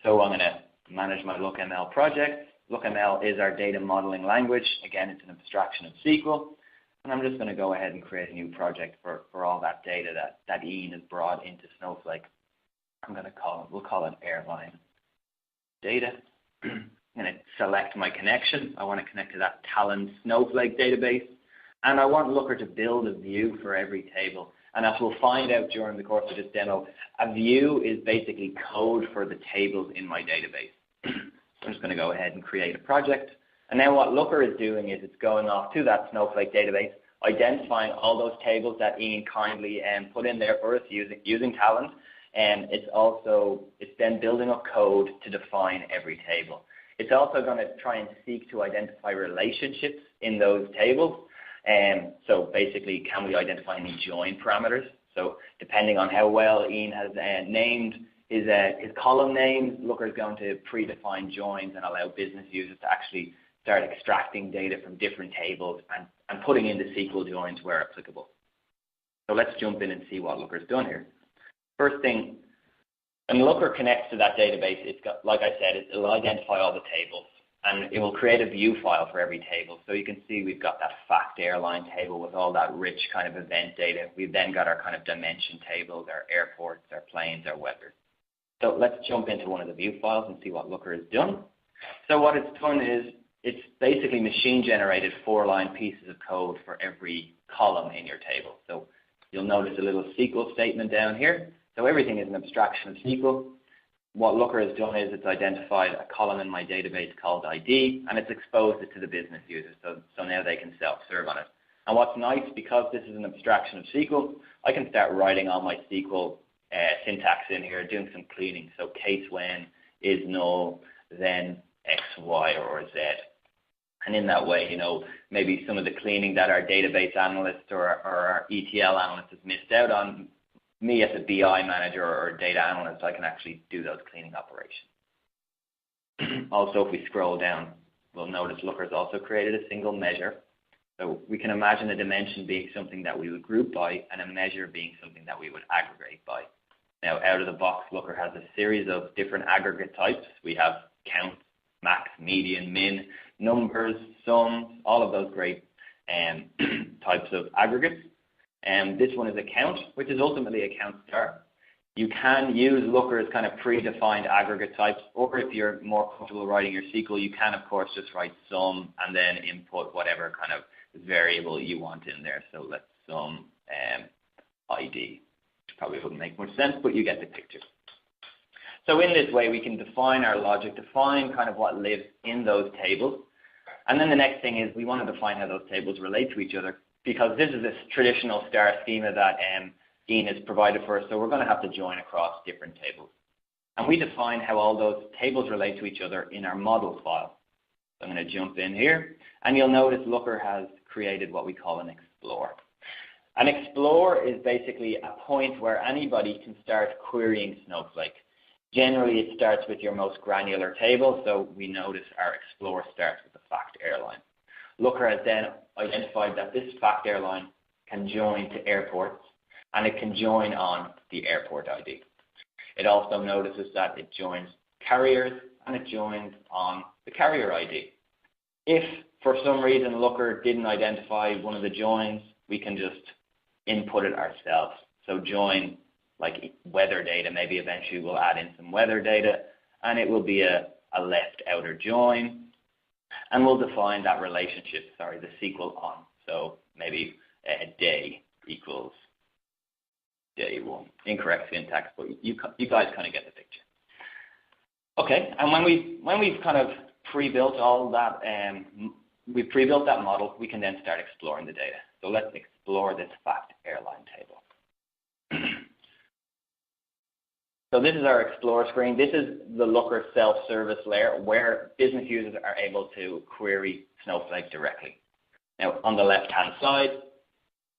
So I'm going to manage my LookML project. LookML is our data modeling language. Again, it's an abstraction of SQL. And I'm just going to go ahead and create a new project for all that data that Ian has brought into Snowflake. We'll call it airline data. I'm going to select my connection. I want to connect to that Talend Snowflake database. And I want Looker to build a view for every table. And as we'll find out during the course of this demo, a view is basically code for the tables in my database. So I'm just going to go ahead and create a project. And then what Looker is doing is it's going off to that Snowflake database, identifying all those tables that Ian kindly put in there for us using Talend. And it's then building up code to define every table. It's also going to try and seek to identify relationships in those tables. So basically, can we identify any join parameters? So depending on how well Ian has named his column names, Looker is going to predefine joins and allow business users to actually start extracting data from different tables and putting in the SQL joins where applicable. So let's jump in and see what Looker's done here. First thing, when Looker connects to that database, it's got, like I said, it'll identify all the tables. And it will create a view file for every table. So you can see we've got that fact airline table with all that rich kind of event data. We've then got our kind of dimension tables, our airports, our planes, our weather. So let's jump into one of the view files and see what Looker has done. So what it's done is it's basically machine-generated 4-line pieces of code for every column in your table. So you'll notice a little SQL statement down here. So everything is an abstraction of SQL. What Looker has done is it's identified a column in my database called ID, and it's exposed it to the business users, so now they can self-serve on it. And what's nice, because this is an abstraction of SQL, I can start writing all my SQL syntax in here, doing some cleaning. So case when is null, then X, Y, or Z. And in that way, maybe some of the cleaning that our database analyst or our ETL analyst has missed out on, me as a BI manager or data analyst, I can actually do those cleaning operations. Also, if we scroll down, we'll notice Looker's also created a single measure. So we can imagine a dimension being something that we would group by and a measure being something that we would aggregate by. Now, out of the box, Looker has a series of different aggregate types. We have count, max, median, min, numbers, sums, all of those great types of aggregates. And this one is a count, which is ultimately a count star. You can use Looker's kind of predefined aggregate types, or if you're more comfortable writing your SQL, you can, of course, just write sum and then input whatever kind of variable you want in there. So let's sum ID, which probably wouldn't make much sense, but you get the picture. So in this way, we can define our logic, define kind of what lives in those tables. And then the next thing is we want to define how those tables relate to each other, because this is this traditional star schema that Ian has provided for us, so we're going to have to join across different tables. And we define how all those tables relate to each other in our model file. So I'm going to jump in here, and you'll notice Looker has created what we call an explore. An explore is basically a point where anybody can start querying Snowflake. Generally, it starts with your most granular table, so we notice our explore starts with the fact airline. Looker has then identified that this fact airline can join to airports, and it can join on the airport ID. It also notices that it joins carriers, and it joins on the carrier ID. If, for some reason, Looker didn't identify one of the joins, we can just input it ourselves. So join, like weather data, maybe eventually we'll add in some weather data, and it will be a left outer join. And we'll define that relationship, the SQL on. So maybe day equals day one. Incorrect syntax, but you guys kind of get the picture. Okay, and when we've kind of pre-built all that, we've pre-built that model, we can then start exploring the data. So let's explore this fact airline table. So this is our Explore screen. This is the Looker self-service layer where business users are able to query Snowflake directly. Now, on the left-hand side,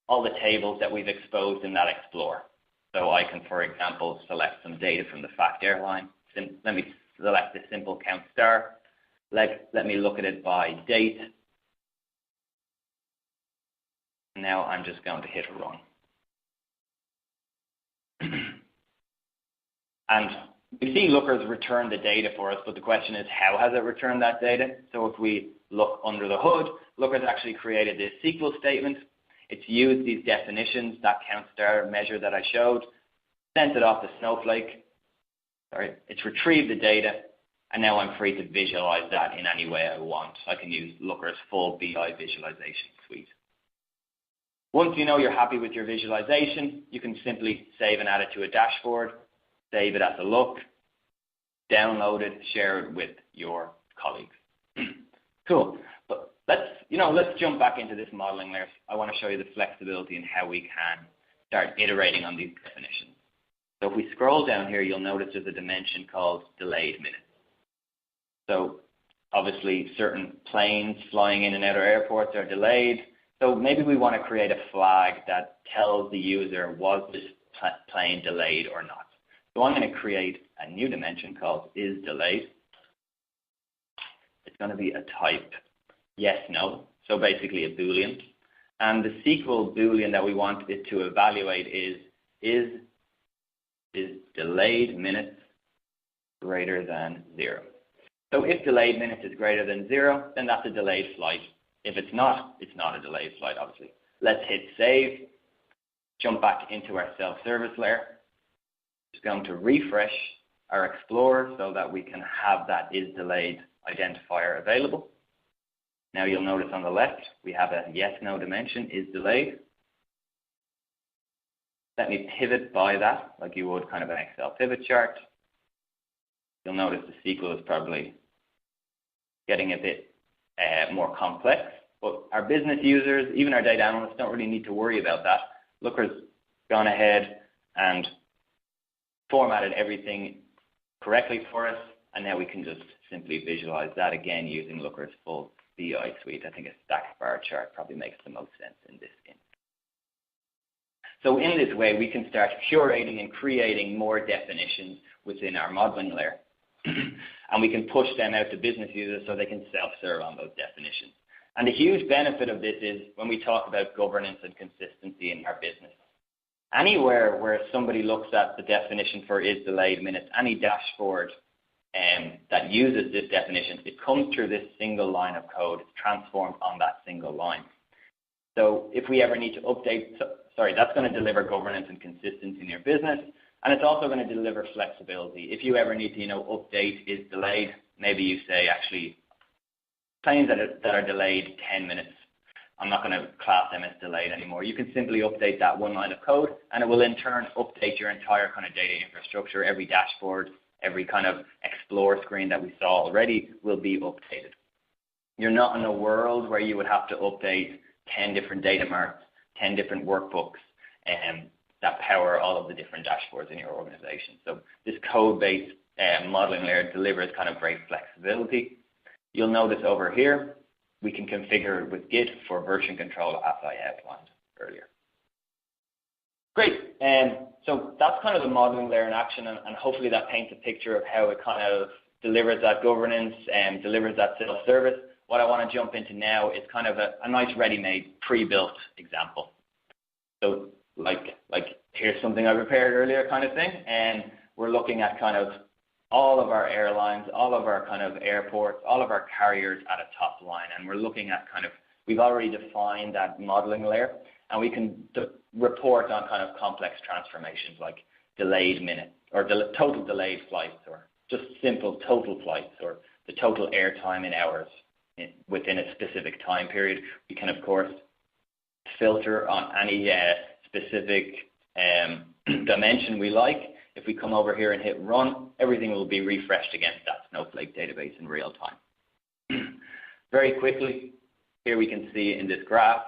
all the tables that we've exposed in that Explore. So I can, for example, select some data from the fact airline. Let me select the simple count star. Let me look at it by date. Now I'm just going to hit run. And we see Looker's return the data for us, but the question is, how has it returned that data? So if we look under the hood, Looker's actually created this SQL statement. It's used these definitions, that count star measure that I showed, sent it off to Snowflake. It's retrieved the data, and now I'm free to visualize that in any way I want. I can use Looker's full BI visualization suite. Once you know you're happy with your visualization, you can simply save and add it to a dashboard, save it as a look, download it, share it with your colleagues. Cool. But let's jump back into this modeling layer. I want to show you the flexibility and how we can start iterating on these definitions. So if we scroll down here, you'll notice there's a dimension called delayed minutes. So obviously certain planes flying in and out of airports are delayed. So maybe we want to create a flag that tells the user, was this plane delayed or not? So I'm going to create a new dimension called is delayed. It's going to be a type yes, no, so basically a Boolean. And the SQL Boolean that we want it to evaluate is delayed minutes greater than 0. So if delayed minutes is greater than 0, then that's a delayed flight. If it's not a delayed flight, obviously. Let's hit save, jump back into our self-service layer. Just going to refresh our Explorer so that we can have that is delayed identifier available. Now you'll notice on the left, we have a yes-no dimension, is delayed. Let me pivot by that, like you would kind of an Excel pivot chart. You'll notice the SQL is probably getting a bit more complex, but our business users, even our data analysts, don't really need to worry about that. Looker's gone ahead and formatted everything correctly for us, and now we can just simply visualize that again using Looker's full BI suite. I think a stacked bar chart probably makes the most sense in this instance. So in this way, we can start curating and creating more definitions within our modeling layer. And we can push them out to business users so they can self-serve on those definitions. And the huge benefit of this is when we talk about governance and consistency in our business. Anywhere where somebody looks at the definition for is delayed minutes, any dashboard that uses this definition, it comes through this single line of code. It's transformed on that single line. So if we ever need to update, that's going to deliver governance and consistency in your business. And it's also going to deliver flexibility. If you ever need to, update is delayed, maybe you say, actually, planes that are delayed 10 minutes, I'm not going to class them as delayed anymore. You can simply update that one line of code, and it will in turn update your entire kind of data infrastructure. Every dashboard, every kind of explore screen that we saw already will be updated. You're not in a world where you would have to update 10 different data marts, 10 different workbooks, that power all of the different dashboards in your organization. So this code-based modeling layer delivers kind of great flexibility. You'll notice over here, we can configure it with Git for version control as I outlined earlier. Great. So that's kind of the modeling layer in action, and hopefully that paints a picture of how it kind of delivers that governance and delivers that self-service. What I want to jump into now is kind of a nice ready-made, pre-built example. So like here's something I prepared earlier kind of thing, and we're looking at kind of all of our airlines, all of our kind of airports, all of our carriers at a top line, and we're looking at kind of, we've already defined that modeling layer, and we can report on kind of complex transformations like delayed minutes, or total delayed flights, or just simple total flights, or the total airtime in hours within a specific time period. We can, of course, filter on any specific dimension we like. If we come over here and hit run, everything will be refreshed against that Snowflake database in real time. Very quickly, here we can see in this graph,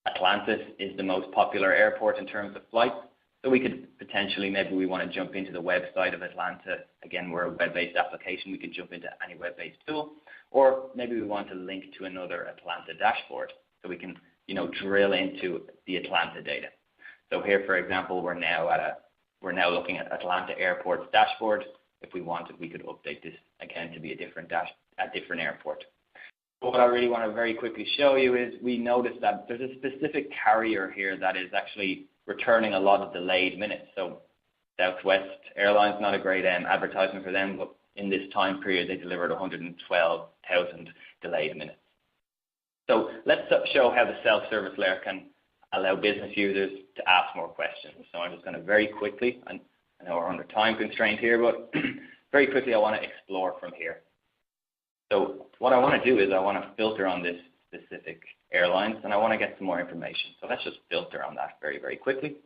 Atlantis is the most popular airport in terms of flights. So we could potentially, maybe we want to jump into the website of Atlanta. Again, we're a web-based application. We could jump into any web-based tool. Or maybe we want to link to another Atlanta dashboard so we can, drill into the Atlanta data. So here, for example, we're now looking at Atlanta Airport's dashboard. If we wanted, we could update this again to be a different airport. But what I really want to very quickly show you is we notice that there's a specific carrier here that is actually returning a lot of delayed minutes. So Southwest Airlines, not a great advertisement for them, but in this time period they delivered 112,000 delayed minutes. So let's show how the self-service layer can allow business users to ask more questions. So I'm just going to very quickly, I know we're under time constraint here, but very quickly I want to explore from here. So what I want to do is I want to filter on this specific airlines, and I want to get some more information. So let's just filter on that very, very quickly.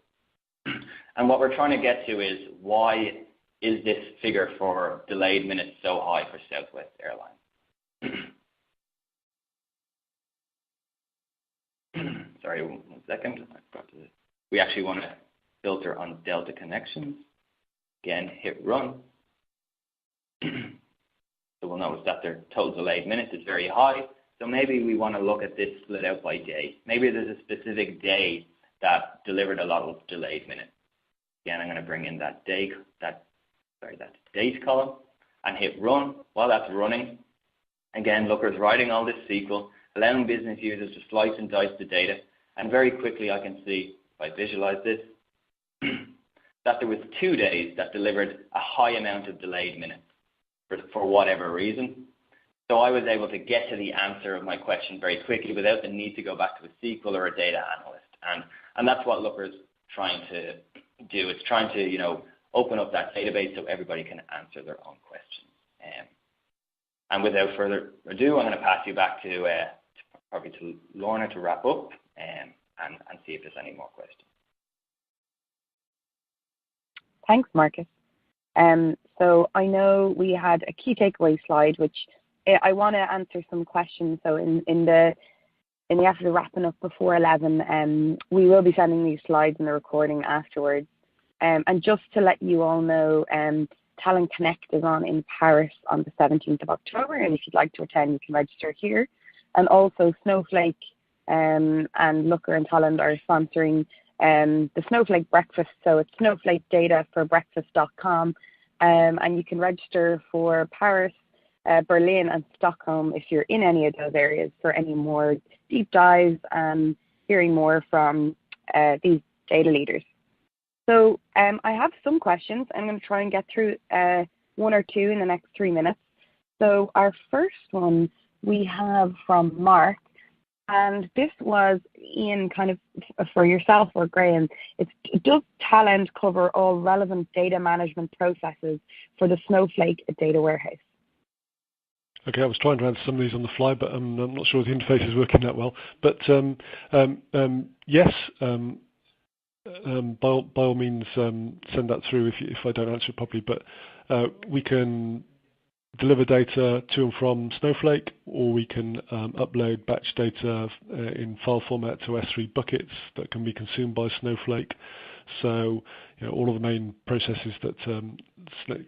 And what we're trying to get to is, why is this figure for delayed minutes so high for Southwest Airlines? Sorry, 1 second. We actually want to filter on Delta connections. Again, hit run. So we'll notice that their total delayed minutes is very high. So maybe we want to look at this split out by day. Maybe there's a specific day that delivered a lot of delayed minutes. Again, I'm going to bring in that date column and hit run. While that's running, again, Looker's writing all this SQL, allowing business users to slice and dice the data. And very quickly I can see, if I visualize this, that there was 2 days that delivered a high amount of delayed minutes for whatever reason. So I was able to get to the answer of my question very quickly without the need to go back to a SQL or a data analyst. And that's what Looker's trying to do. It's trying to, open up that database so everybody can answer their own questions. And without further ado, I'm going to pass you back to Lorna to wrap up and see if there's any more questions.
Thanks, Marcus. So I know we had a key takeaway slide, which I want to answer some questions. So in the effort of wrapping up before 11, we will be sending these slides in the recording afterwards. And just to let you all know, Talend Connect is on in Paris on the 17th of October, and if you'd like to attend, you can register here. And also Snowflake and Looker and Talend are sponsoring the Snowflake Breakfast. So it's snowflakedataforbreakfast.com, and you can register for Paris, Berlin and Stockholm if you're in any of those areas for any more deep dives and hearing more from these data leaders. So I have some questions. I'm going to try and get through 1 or 2 in the next 3 minutes. So our first one we have from Mark, and this was Ian, kind of for yourself or Graham. Does Talend cover all relevant data management processes for the Snowflake data warehouse?
Okay, I was trying to answer some of these on the fly, but I'm not sure the interface is working that well. But yes, by all means, send that through if I don't answer it properly. But we can deliver data to and from Snowflake, or we can upload batch data in file format to S3 buckets that can be consumed by Snowflake. So all of the main processes that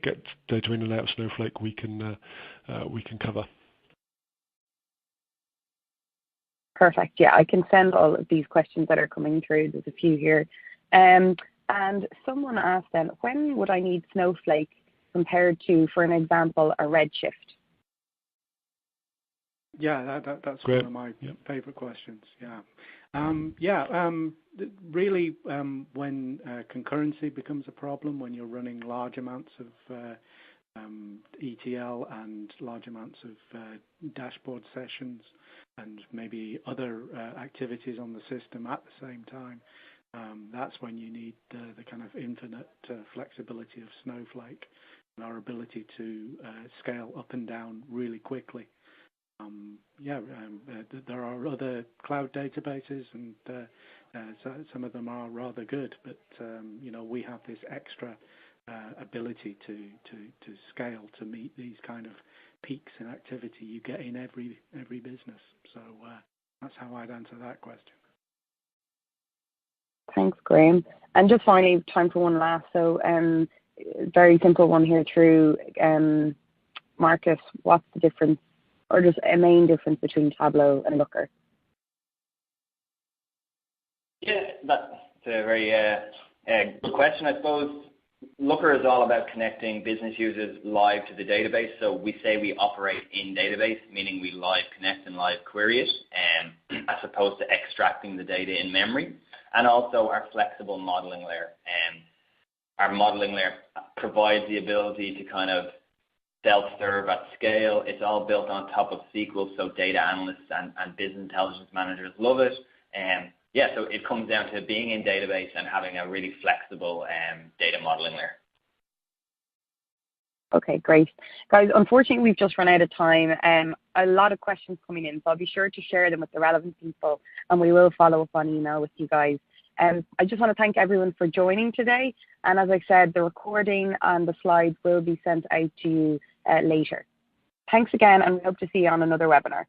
get data in and out of Snowflake, we can cover.
Perfect. Yeah, I can send all of these questions that are coming through. There's a few here. And someone asked then, when would I need Snowflake compared to, for an example, a Redshift?
Yeah, that's
Great.
one of my favorite questions. Really, when concurrency becomes a problem, when you're running large amounts of ETL and large amounts of dashboard sessions and maybe other activities on the system at the same time, that's when you need the kind of infinite flexibility of Snowflake and our ability to scale up and down really quickly. There are other cloud databases, and some of them are rather good, but we have this extra ability to scale to meet these kind of peaks in activity you get in every business. So that's how I'd answer that question.
Thanks, Graham. And just finally, time for one last. So very simple one here through Marcus. What's the difference, or just a main difference between Tableau and Looker?
Yeah, that's a very good question. I suppose Looker is all about connecting business users live to the database. So we say we operate in database, meaning we live connect and live query it, as opposed to extracting the data in memory. And also our flexible modeling layer. our modeling layer provides the ability to kind of self-serve at scale. It's all built on top of SQL, so data analysts and business intelligence managers love it. Yeah, so it comes down to being in database and having a really flexible data modeling layer.
Okay, great. Guys, unfortunately, we've just run out of time. A lot of questions coming in, so I'll be sure to share them with the relevant people, and we will follow up on email with you guys. I just want to thank everyone for joining today. And as I said, the recording and the slides will be sent out to you later. Thanks again, and we hope to see you on another webinar.